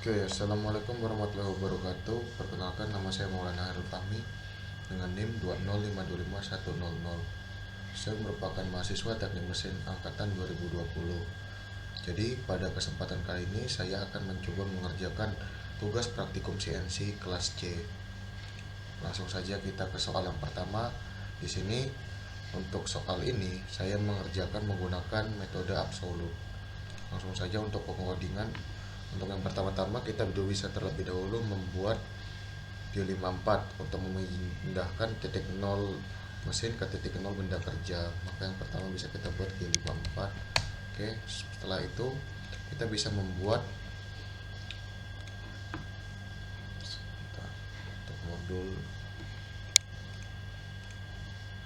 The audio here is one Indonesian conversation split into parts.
Oke, assalamualaikum warahmatullahi wabarakatuh. Perkenalkan, nama saya Maulana Hairul Fahmi dengan NIM 205555100. Saya merupakan mahasiswa teknik mesin angkatan 2020. Jadi pada kesempatan kali ini saya akan mencoba mengerjakan tugas praktikum CNC kelas C. Langsung saja kita ke soal yang pertama. Di sini untuk soal ini saya mengerjakan menggunakan metode absolut. Langsung saja untuk pengodingan. Untuk yang pertama-tama kita bisa terlebih dahulu membuat G54 untuk memindahkan titik 0 mesin ke titik 0 benda kerja. Maka yang pertama bisa kita buat G54. Oke, setelah itu kita bisa membuat untuk modul.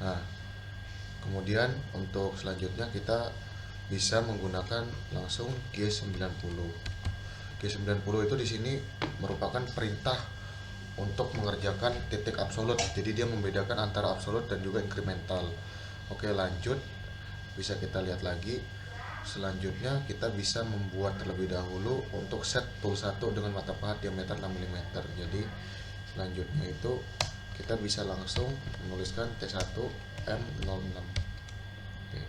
Nah, kemudian untuk selanjutnya kita bisa menggunakan langsung G90. G90 itu di sini merupakan perintah untuk mengerjakan titik absolut. Jadi dia membedakan antara absolut dan juga incremental. Oke, lanjut. Bisa kita lihat lagi. Selanjutnya kita bisa membuat terlebih dahulu untuk set tool 1 dengan mata pahat diameter 6 mm. Jadi selanjutnya itu kita bisa langsung menuliskan T1 M06. Oke.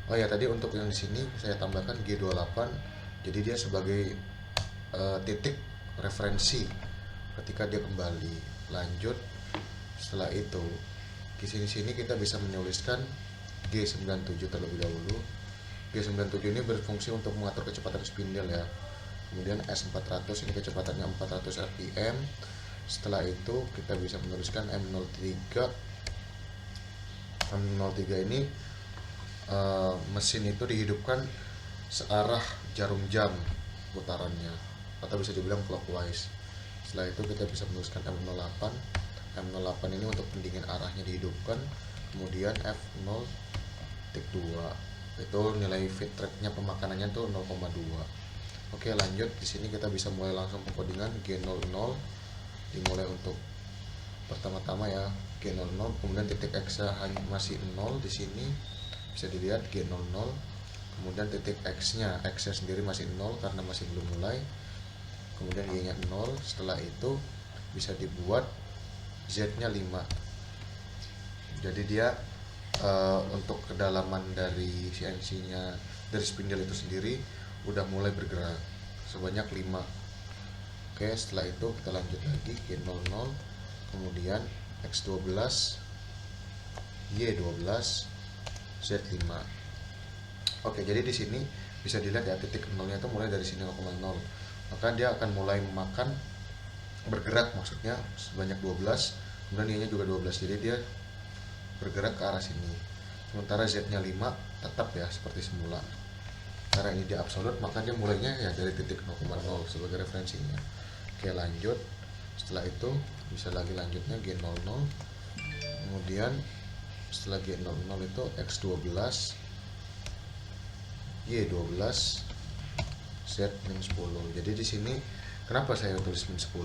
Oh ya, tadi untuk yang di sini saya tambahkan G28. Jadi dia sebagai titik referensi ketika dia kembali. Lanjut, setelah itu di sini kita bisa menuliskan G97 terlebih dahulu. G97 ini berfungsi untuk mengatur kecepatan spindle ya. Kemudian S400 ini kecepatannya 400 rpm. Setelah itu kita bisa menuliskan M03. M03 ini mesin itu dihidupkan searah jarum jam putarannya, atau bisa dibilang clockwise. Setelah itu kita bisa menuliskan M08. M08 ini untuk pendingin arahnya dihidupkan. Kemudian F0.2 itu nilai feed rate-nya pemakanannya tuh 0,2. Oke, lanjut. Di sini kita bisa mulai langsung pengkodingan G00. Dimulai untuk pertama-tama ya G00, kemudian titik X-nya masih 0 di sini. Bisa dilihat G00. Kemudian titik X-nya sendiri masih 0 karena masih belum mulai. Kemudian Y-nya 0. Setelah itu bisa dibuat Z-nya 5. Jadi dia untuk kedalaman dari CNC-nya, dari spindle itu sendiri udah mulai bergerak sebanyak 5. Oke, setelah itu kita lanjut lagi G00, kemudian X12, Y12, Z5. Oke, jadi di sini bisa dilihat ya titik nolnya itu mulai dari sini 0,0. Maka dia akan mulai memakan bergerak, maksudnya sebanyak 12. Kemudian Y-nya juga 12. Jadi dia bergerak ke arah sini. Sementara Z-nya 5 tetap ya seperti semula. Karena ini dia absolut, maka dia mulainya ya dari titik 0,0 sebagai referensinya. Oke, lanjut. Setelah itu bisa lagi lanjutnya G00. Kemudian setelah G00 itu X12, Y12, Z-10. Jadi di sini kenapa saya tulis min 10?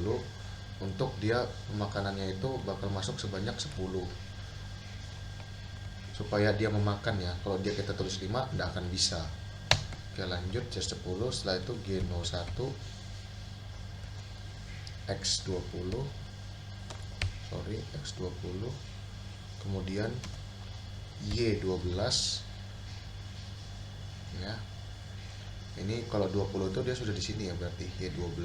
Untuk dia makanannya itu bakal masuk sebanyak 10. Supaya dia memakan ya. Kalau dia kita tulis 5 tidak akan bisa. Oke, lanjut Z10. Setelah itu G01, X20. X20. Kemudian Y12 ya. Ini kalau 20 itu dia sudah di sini ya, berarti Y12.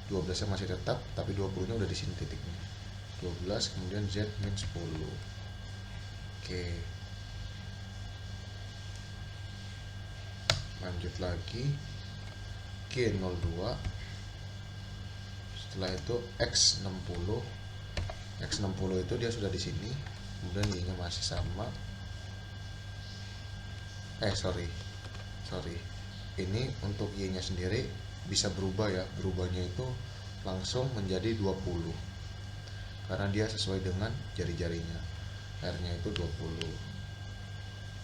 12-nya masih tetap, tapi 20-nya udah di sini titiknya. 12, kemudian Z-10. Oke. Lanjut lagi G02. Setelah itu X60. X60 itu dia sudah di sini. Kemudian Y-nya masih sama. Sorry, ini untuk Y-nya sendiri bisa berubah ya. Berubahnya itu langsung menjadi 20 karena dia sesuai dengan jari-jarinya. R-nya itu 20,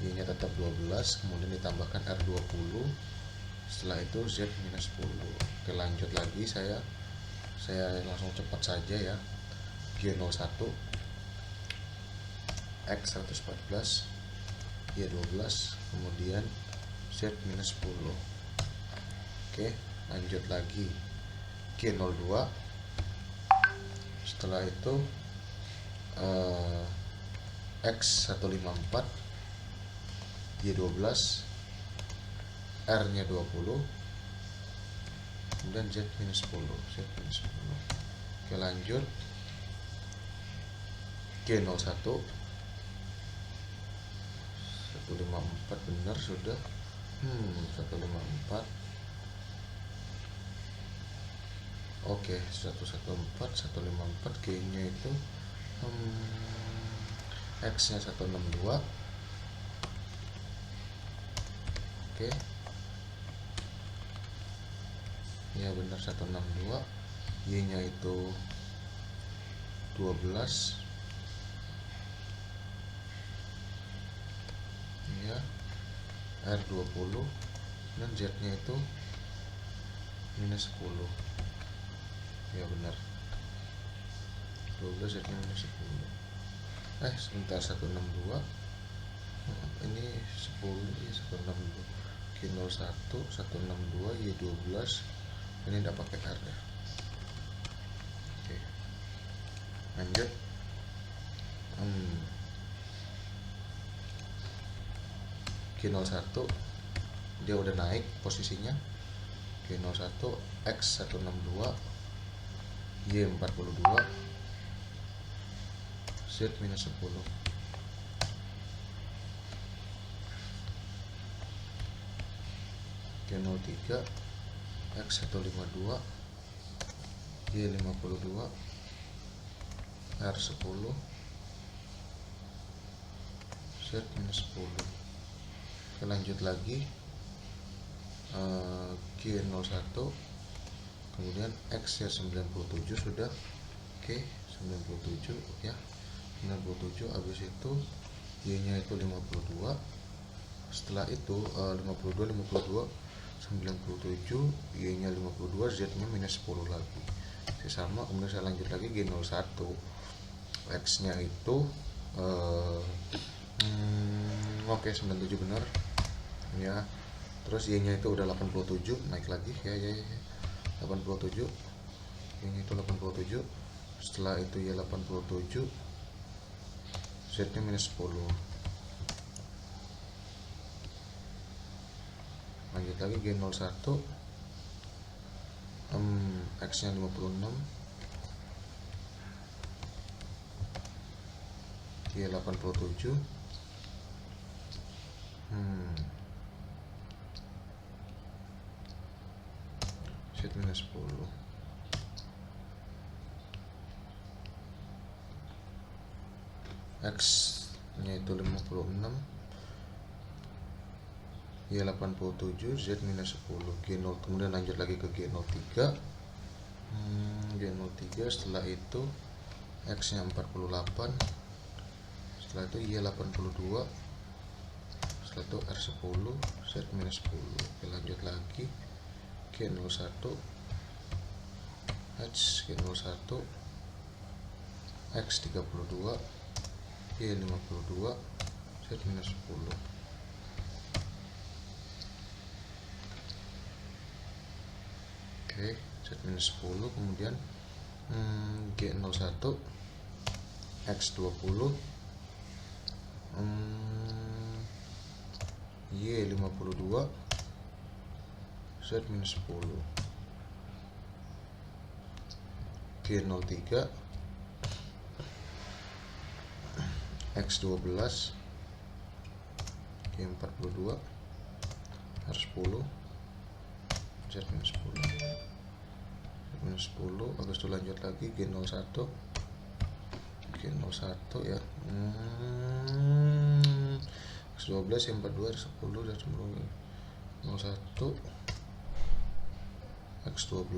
Y-nya tetap 12, kemudian ditambahkan R20. Setelah itu Z-10. Oke, lanjut lagi saya langsung cepat saja ya. G01, X114, Y12, kemudian Z-10. Oke, lanjut lagi G02, setelah itu X154, Y12, R nya 20, kemudian Z-10. Oke, lanjut G01, 154 benar sudah. 154. Oke, 154 G nya itu X nya 162. Oke, ya benar 162. Y nya itu 12 ya, R 20, dan Z nya itu minus 10 ya benar 12, Z nya minus 10. Sebentar, 162 ini 10, ini 162 G01 162 Y12, ini tidak pakai R ya. Oke, lanjut G01 dia udah naik posisinya. G01 X162 Y42 Z minus 10. G03 X152 Y52 R10 Z minus 10. Oke, lanjut lagi G01, kemudian X nya 97 sudah. Oke, 97 ya, 97. Habis itu Y nya itu 52. Setelah itu 52 97, Y nya 52, Z nya minus 10 lagi. Sama, kemudian saya lanjut lagi G01, X nya itu oke, 97 benar ya. Terus Y nya itu udah 87, naik lagi ya 87, Y nya itu 87. Setelah itu Y 87, Z nya minus 10. Lanjut lagi G01, X nya 56, Y 87, Z minus 10. X nya itu 56, Y 87, Z minus 10. G0, kemudian lanjut lagi ke G03. G03, setelah itu X nya 48, setelah itu Y 82, setelah itu R10, Z minus 10. Oke, lanjut lagi G01, G01, X32, Y52, Z minus 10. Oke, Z minus 10. Kemudian G01, X20, Y52, Z minus 10. G03, X12, G42, R10, Z minus 10. Minus 10. Habis itu lanjut lagi G01, ya, X12, Y42, R10, Z10. G01, X12,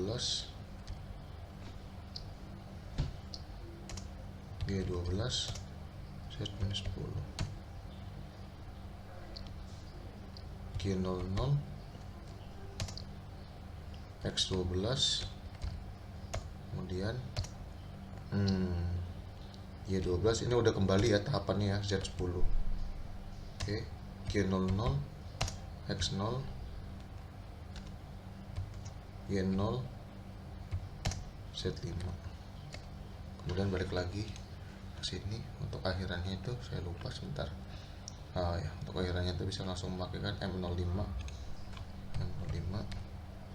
G12, Z minus 10. G00, X12, kemudian Y12. Ini udah kembali ya tahapannya ya, Z10. Oke, G00, X0, Y0 Z5, kemudian balik lagi ke sini. Untuk akhirannya itu saya lupa sebentar. Ya, untuk akhirannya itu bisa langsung memakaikan M05,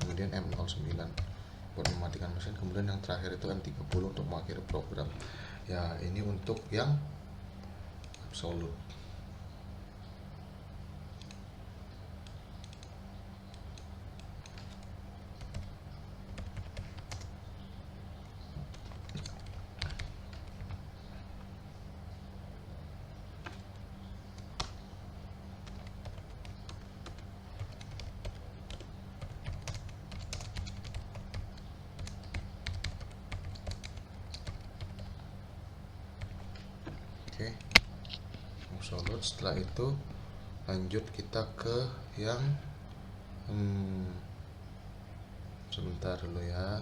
kemudian M09 buat mematikan mesin, kemudian yang terakhir itu M30 untuk mengakhiri program. Ya, ini untuk yang absolut. Oke, absolut. Setelah itu lanjut kita ke yang sebentar dulu ya.